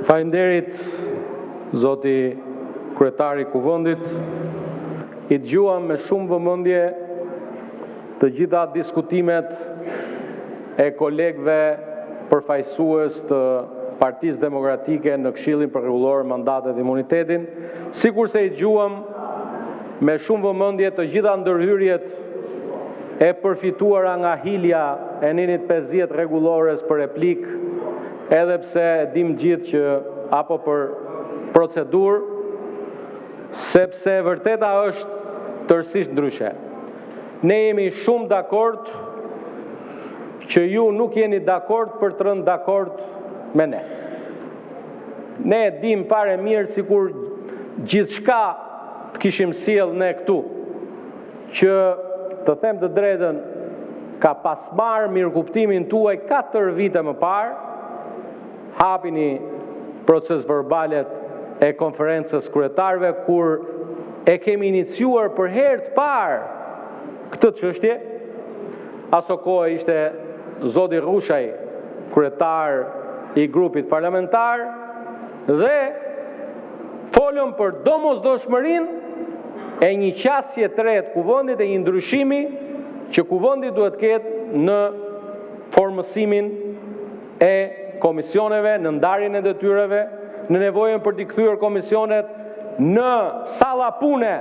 Faleminderit, zoti kryetari i Kuvendit. I dëgjuam me shumë vëmendje të gjitha diskutimet e kolegëve përfaqësues të Partisë Demokratike në Këshillin për Rregullor Mandatet dhe Imunitetin, sikurse i dëgjuam me shumë vëmendje të gjitha ndërhyrjet e përfituara nga hilja e Ninit 50 rregullores për replik, edhe pse dim gjithë që apo për procedurë, sepse vërteta është tërësisht ndryshe. Ne jemi shumë dakord që ju nuk jeni dakord për të rënë dakord me ne. Ne dim fare mirë sikur gjithçka të kishim sjell ne këtu, që të them të drejtën, ka pas marrë mirëkuptimin tuaj 4 vite më parë. Hapini proces verbalet e konferencës kryetarëve kur e kemi iniciuar për herë të parë këtë çështje. Aso kohë ishte zoti Rushaj kryetar i grupit parlamentar dhe folëm për domosdoshmërinë e një qasje të re të Kuvendit, e një ndryshimi që Kuvendi duhet të ketë në formësimin e komisioneve, në ndarjen e detyrave, në nevojën për t'i kthyer komisionet në salla pune